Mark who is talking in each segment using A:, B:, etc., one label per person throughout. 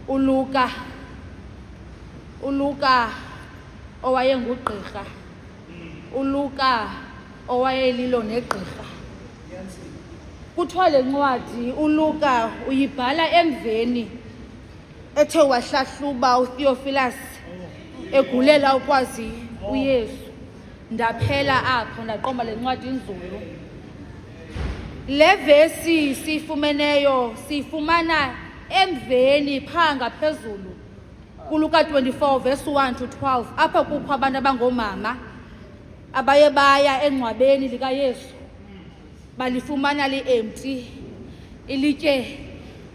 A: uLuka owayengugqirha, uLuka owayelilo negqirha. Kuthiwa le ncwadi uLuka uyibhala emveni ethe wahlahluba uTheophilus egulela ukwazi uYesu. Ndaphela apho ndaqomba le ncwadi inzulu. Le vesi siyifumeneyo siyifumana emveni phaa ngaphezulu kuLuka 24 verse 1 to 12, apha kukho abantu abangoomama abaye baya engcwabeni likaYesu balifumana li-empty, ilitye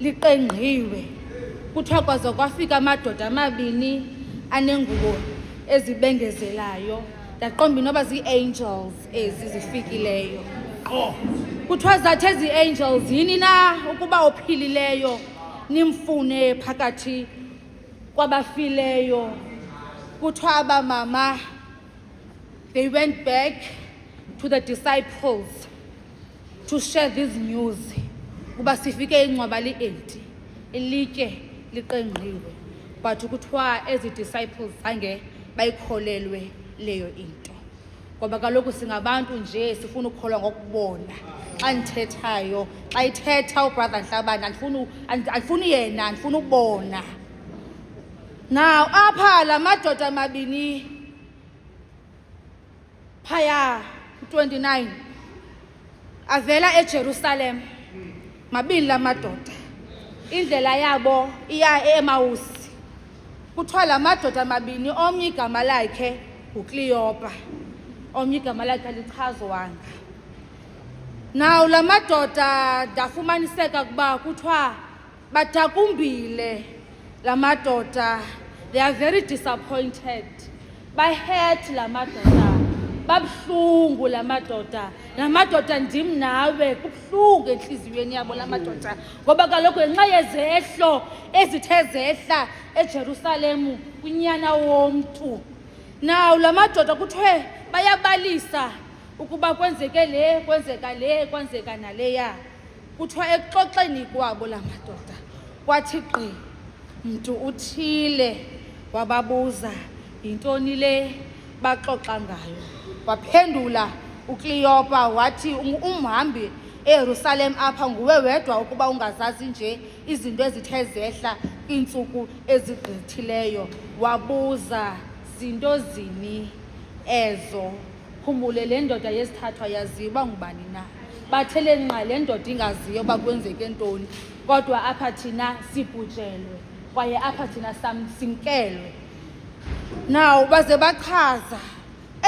A: liqengqiwe. Kuthiwa kwaze kwafika amadoda amabini anengubo ezibengezelayo. Ndaqomba inoba zii-angels ezi zifikileyo. Kuthiwa zathi ezi angels, yini na ukuba ophilileyo nimfune phakathi kwabafileyo. Kuthiwa abamama, they went back to the disciples to share this news kuba sifike ingcwaba li-empty, ilitye liqengqiwe. But kuthiwa ezi disciples zange bayikholelwe leyo into, ngoba kaloku singabantu nje sifuna ukukholwa ngokubona. Xa ndithethayo, xa ithetha ubrother Nhlabane andifuni yena, andifuna ukubona. Now apha la madoda amabini phaya 29 avela eJerusalem, mabini la madoda, indlela yabo iya eEmawusi. Kuthiwa la madoda amabini, omnye igama lakhe nguKleopa, omnye igama lakhe alichazwanga. Now la madoda ndafumaniseka ukuba kuthiwa badakumbile la madoda, they are very disappointed. Bahurt la madoda, babuhlungu la madoda. La madoda ndim nawe kubuhlungu entliziyweni yabo la madoda, ngoba kaloku ngenxa yezehlo ezithe zehla eJerusalem kwinyana womntu. Now la madoda kuthiwe bayabalisa ukuba kwenzeke le, kwenzeka le, kwenzeka naleya. Kuthiwa ekuxoxeni kwabo la madoda kwathi gqi mntu uthile wababuza, yintoni le baxoxa ngayo? Waphendula uKleopa wathi, umhambi eYerusalem apha nguwe wedwa ukuba ungazazi nje izinto ezithe zehla iintsuku ezigqithileyo. Wabuza, zinto zini ezo? Khumbule le ndoda yesithathu ayaziyo uba ngubani na. Bathele nqa le ndoda ingaziyo uba kwenzeke ntoni, kodwa apha thina sibhujelwe kwaye apha thina simkelwe. Now baze bachaza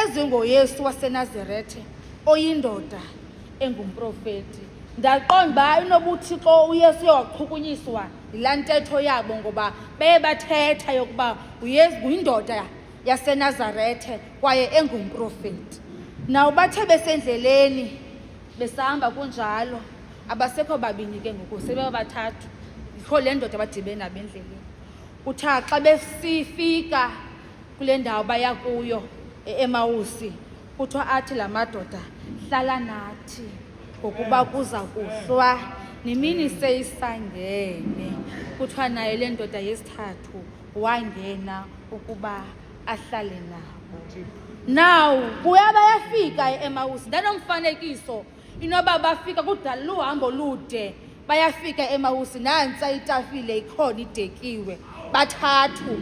A: ezingoYesu waseNazarethe oyindoda engumprofeti. Ndaqonda uba inoba uThixo uYesu wachukunyiswa yilaa ntetho yabo, ngoba beye bathetha yokuba uYesu uyindoda yaseNazarethe kwaye engumprofeti. Now bathe besendleleni besahamba kunjalo, abasekho babini ke ngoku sebebathathu, yikho le ndoda badibene nabo endleleni. Kuthiwa xa besifika kule ndawo baya kuyo eEmawusi, kuthiwa athi la madoda, hlala nathi ngokuba kuza kuhlwa, nemini seyisangene. Kuthiwa naye le ndoda yesithathu wangena ukuba ahlale nabo. Now kuya bayafika eEmawusi. Ndanomfanekiso inoba bafika kudala luhambo olude, bayafika eEmawusi, nantsa itafile ikhona idekiwe, bathathu.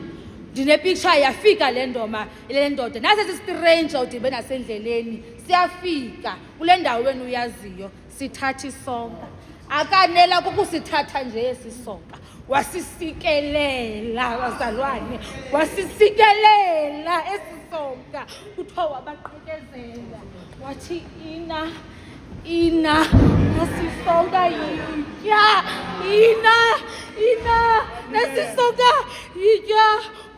A: Ndinepicture yafika le ndoda, nasi sisistranger udibene nasendleleni, siyafika kule ndawo wena uyaziyo, sithatha isonka. Akanela kukusithatha nje esi sonka, wasisikelela bazalwane, wasisikelela esi sonka. Kuthiwa wabaqhekezela wathi, ina nasisonka yitya, ina nasisonka yitya.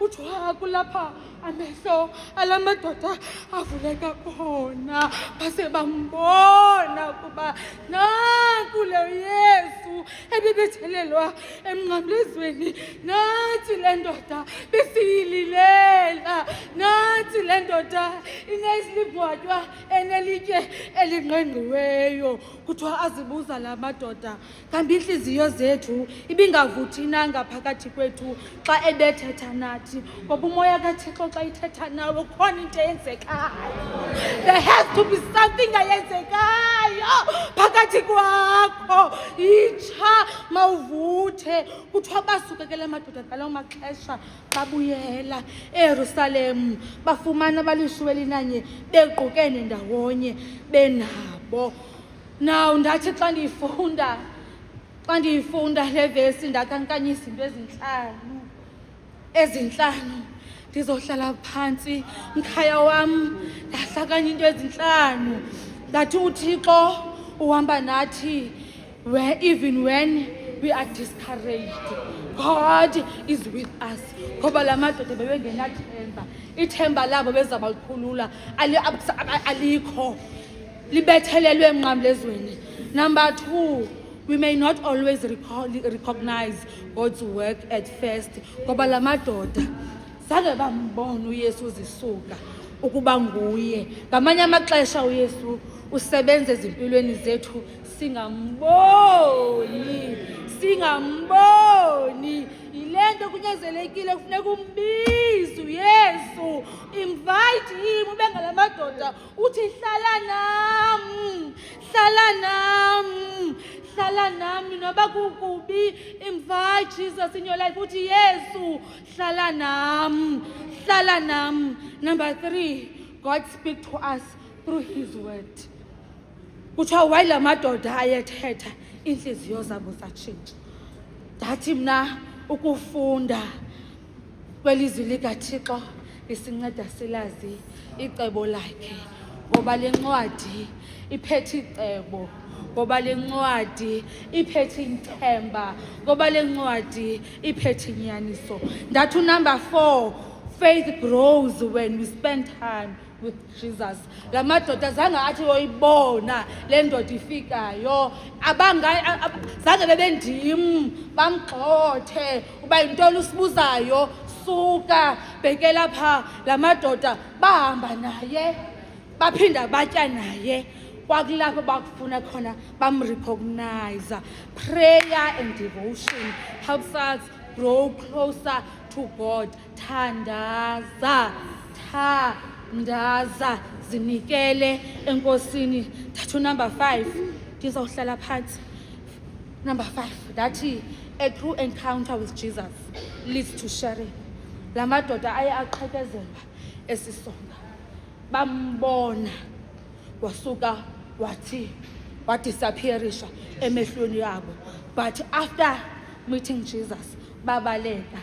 A: kuthiwa kulapha amehlo ala madoda avuleka khona, base bambona kuba nanku lo Yesu ebebethelelwa emnqamlezweni. Nathi le ndoda besiyililela, nathi le ndoda inesilibhwatywa enelitye elingqengqiweyo. Kuthiwa azibuza la madoda, kambi intliziyo zethu ibingavuthinanga phakathi kwethu xa ebethetha nathi? Ngoba umoya kaThixo xa ithetha nawe khona into eyenzekayo. There has to be something eyenzekayo phakathi kwakho. Itsha mawuvuthe. Kuthiwa basuke ke la madoda ngalawo maxesha babuyela eYerusalem, bafumana balishumi elinanye bequkene ndawonye benabo. Now ndathi xa ndiyifunda le vesi ndakhankanya izinto ezintlanu. Ndizohlala phantsi mkhaya wam ndahlakanya into ezintlanu. Ndathi uThixo uhamba nathi even when we are discouraged. God is with us. Ngoba la madoda bebengenathemba, ithemba labo bezaba likhulula alikho, libethelelwe emnqamlezweni. Number 2, we may not always recognize God's work at first. Ngoba la madoda zange bambona uYesu uzisuka ukuba nguye. Ngamanye amaxesha uYesu usebenza ezimpilweni zethu singamboni. Yile nto kunyanzelekile kufuneka umbize uYesu, invite him. Ube ngala madoda uthi hlala nami noba kukubi. Invite Jesus in your life. Uthi Yesu hlala nam. Number 3, God speaks to us through his word. Kuthiwa while la madoda ayethetha intliziyo zabo zatshintsha. Ndathi mna ukufunda kwelizwi likaThixo lisinceda silazi icebo lakhe. Ngoba le ncwadi iphethe icebo, ngoba le ncwadi iphethe ithemba, ngoba le ncwadi iphethe inyaniso. Ndathi number 4, faith grows when we spend time with Jesus. La madoda zange athi yoyibona le ndoda ifikayo, zange bebendim bamgxothe uba yintoni usibuzayo, suka bheke lapha. La madoda bahamba naye, baphinda batya naye. Kwakulapho bakufuna khona bamrecognize. Prayer and devotion helps us grow closer to God. Thandaza, zinikele enkosini. Thathu number 5, ndizawuhlala phansi. Number 5, ndathi a true encounter with Jesus leads to sharing. La madoda aye aqhekezelwa esisonga, bambona wasuka wadisappearisha emehlweni yabo. But after meeting Jesus, babaleka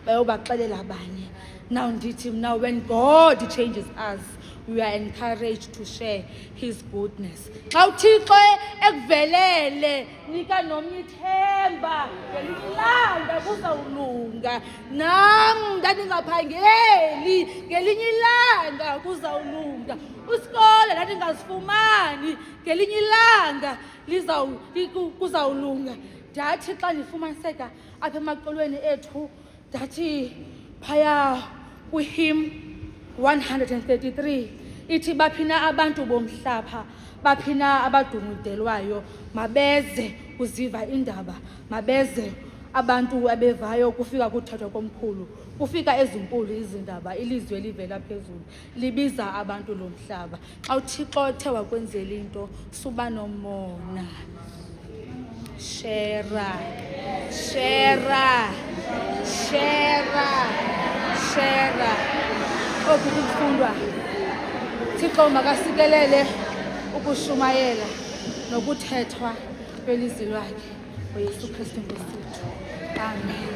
A: bayobaxelela abanye. Now ndithi mna, when God changes us, we are encouraged to share his goodness. Xa uThixo ekuvelele, nika nomnye ithemba, ngelinye ilanga kuzawulunga. Nam ndandingaphangeli, ngelinye ilanga kuzawulunga. Usikole ndandingazifumani, ngelinye ilanga kuzawulunga. Ndathi xa ndifumaniseka apha emaxolweni ethu, ndathi phaya kwi-hymn 133 ithi baphina abantu bomhlaba, baphina abadungudelwayo, mabeze kuziva indaba, mabeze abantu abevayo kufika kuthathwa komkhulu, kufika ezinkulu izindaba, ilizwi elivela phezulu libiza abantu lomhlaba. Xa uThixo ethe wakwenzela into, suba nomona. Shera oku kufundwa. Thixo makasikelele ukushumayela nokuthethwa kwelizwi lakhe. UYesu Kristu Nkosi yethu. Amen.